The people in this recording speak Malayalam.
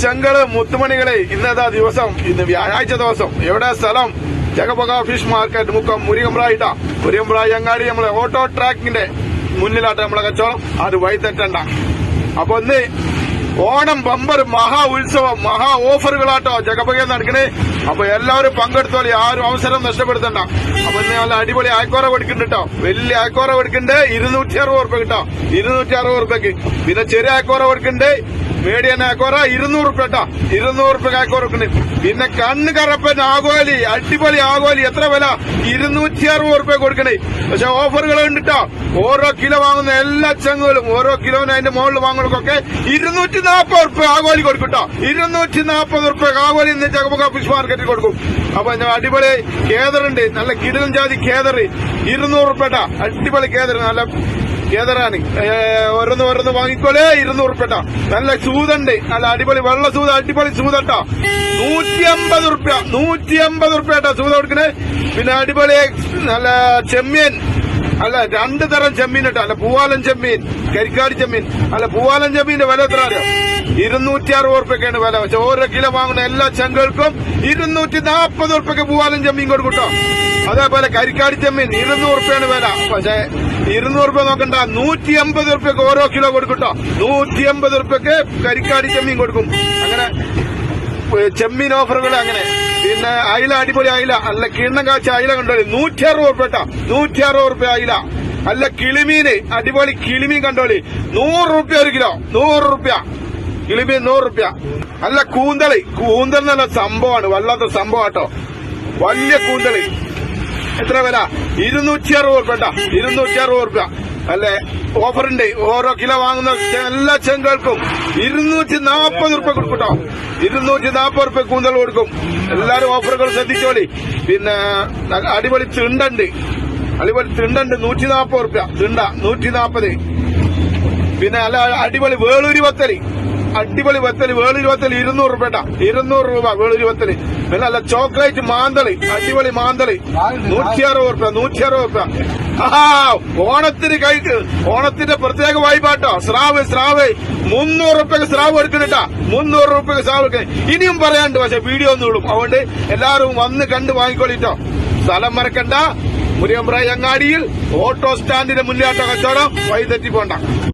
ചെങ്കള് മുത്തുമണികളെ ഇന്നേതാ ദിവസം, ഇന്ന് വ്യാഴാഴ്ച ദിവസം. എവിടെ സ്ഥലം? ജഗപക ഫിഷ് മാർക്കറ്റ് മുക്കം മുരികമ്പ്രായിട്ടാ. മുരികമ്പ്രായി അങ്ങാടി നമ്മളെ ഓട്ടോ ട്രാക്കിന്റെ മുന്നിലാട്ടെ നമ്മളെ കച്ചവടം. അത് വൈതെറ്റണ്ട. അപ്പൊ ഇന്ന് ഓണം ബമ്പർ മഹാ ഉത്സവം, മഹാ ഓഫറുകളാട്ടോ ജഗപകയിൽ നടക്കണേ. അപ്പൊ എല്ലാവരും പങ്കെടുത്തോളി, ആരും അവസരം നഷ്ടപ്പെടുത്തണ്ട. അപ്പൊ ഇന്ന് നല്ല അടിപൊളി ആയക്കോറ കൊടുക്കുന്നുണ്ട് കേട്ടോ. വലിയ ആയക്കോറ കൊടുക്കുന്നുണ്ട് 260 ഉറുപ്പ കേട്ടോ, 260 ഉറുപ്പക്ക്. പിന്നെ ചെറിയ ആയക്കോറ കൊടുക്കുന്നുണ്ട്, മീഡിയം ആയക്കോറ 200 ഉറുപ്പ കേട്ടോ, 200 ഉറുപ്പക്ക് ആയക്കോറ കൊടുക്കുന്നുണ്ട്. പിന്നെ കണ്ണ് കറപ്പൻ ആഗോലി, അടിപൊളി ആഗോലി. എത്ര വില? 260 ഉറുപ്പ കൊടുക്കണേ. പക്ഷെ ഓഫറുകൾ ഉണ്ട് കേട്ടോ. ഓരോ കിലോ വാങ്ങുന്ന എല്ലാ ചങ്ങലും, ഓരോ കിലോന് അതിന്റെ മുകളിൽ വാങ്ങുന്നവർക്കൊക്കെ 240 ഉറുപ്പ ആഗോലി കൊടുക്കും കേട്ടോ. 240 ഉറുപ്പ ആഗോലി ഇന്ന് ജഗപക ഫിഷ് മാർക്കറ്റിൽ കൊടുക്കും. അപ്പൊ അടിപൊളി കേദറുണ്ട്, നല്ല കിടിലൻ ജാതി കേദർ 200 ഉറുപ്പ കേട്ടോ. അടിപൊളി കേദർ, നല്ല കേദറാണ്. ഓരോന്ന് വാങ്ങിക്കോളേ 200 ഉറുപ്പ കേട്ടോ. നല്ല സൂതുണ്ട്, നല്ല അടിപൊളി വെള്ള സൂത, അടിപൊളി സൂത കേട്ടോ. 150 ഉറുപ്പ, 150 ഉറുപ്പ കേട്ടോ സൂത കൊടുക്കണേ. പിന്നെ അടിപൊളി നല്ല ചെമ്മീൻ, അല്ല 2 തരം ചെമ്മീൻ കേട്ടോ. അല്ല പൂവാലൻ ചെമ്മീൻ, കരിക്കാടി ചെമ്മീൻ. അല്ല പൂവാലൻ ചെമ്മീന്റെ വില എത്ര അറിയോ? 260 ഉറുപ്പക്കാണ് വില. പക്ഷെ ഓരോ കിലോ വാങ്ങുന്ന എല്ലാ ചങ്കൾക്കും 240 ഉറുപ്പക്ക് പൂവാലൻ ചെമ്മീൻ കൊടുക്കും കേട്ടോ. അതേപോലെ കരിക്കാടി ചെമ്മീൻ 200 ഉറുപ്പയാണ് വില. പക്ഷെ 200 ഉറുപ്പ നോക്കണ്ട, 180 ഉറുപ്പക്ക് ഓരോ കിലോ കൊടുക്കും കേട്ടോ. 180 ഉറുപ്പക്ക് കരിക്കാടി ചെമ്മീൻ കൊടുക്കും. അങ്ങനെ ചെമ്മീൻ ഓഫറുകൾ അങ്ങനെ. പിന്നെ അയില, അടിപൊളി അയില, അല്ല കിണ്ണം കാച്ച അയില കണ്ടോളി 160 ഉറുപ്പ കേട്ടോ, 160 ഉറുപ്പ അയില. അല്ല കിളിമീന്, അടിപൊളി കിളിമീൻ കണ്ടോളി 100 ഉറുപ്പ ഒരു കിലോ, 100 ഉറുപ്പ കിളിമീൻ, 100 ഉറുപ്പ. അല്ല കൂന്തളി, കൂന്തൽ നല്ല സംഭവമാണ്, വല്ലാത്ത സംഭവം കേട്ടോ. വലിയ കൂന്തളി എത്ര വില? 260 ഉറുപ്പ കേട്ടോ, 260 ഉറുപ്പ. അല്ലെ ഓഫറുണ്ട്. ഓരോ കിലോ വാങ്ങുന്ന എല്ലാ ചെങ്കൾക്കും 240 ഉറുപ്പ കൊടുക്കും കേട്ടോ. 240 ഉറുപ്പ കൂന്തൽ കൊടുക്കും. എല്ലാരും ഓഫറുകൾ ശ്രദ്ധിച്ചോളി. പിന്നെ അടിപൊളി തിണ്ടുണ്ട്, അടിപൊളി തിണ്ടുണ്ട് 140 ഉറുപ്പ തിണ്ട, 140. പിന്നെ അല്ല അടിപൊളി വേളൂരി വത്തലി, അടിപൊളി വത്തല്, വേളൂരി വത്തല് 200 ഉറുപ്പ കേട്ടോ, 200 രൂപ വേളൂരി വത്തല്. പിന്നെ അല്ല ചോക്ലേറ്റ് മാന്തളി, അടിപൊളി മാന്തളി 160 ഉറുപ്പ, 160 ഉറുപ്പ. ഓണത്തിന് കഴിക്ക്, ഓണത്തിന്റെ പ്രത്യേക വായ്പാട്ടോ. സ്രാവ് 300 ഉറുപ്പക്ക് സ്രാവ് എടുക്കണട്ടാ, 300 ഉറുപ്പക്ക് സ്രാവ് എടുക്കണേ. ഇനിയും പറയാണ്ട്, പക്ഷെ വീഡിയോ ഒന്നും ഇടും. അതുകൊണ്ട് എല്ലാവരും വന്ന് കണ്ട് വാങ്ങിക്കോളിട്ടോ. സ്ഥലം മറക്കണ്ട, മുരിയമ്പ്രായി അങ്ങാടിയിൽ ഓട്ടോ സ്റ്റാൻഡിന്റെ മുന്നിലാട്ടോ കച്ചവടം. വഴി തെറ്റി പോണ്ട.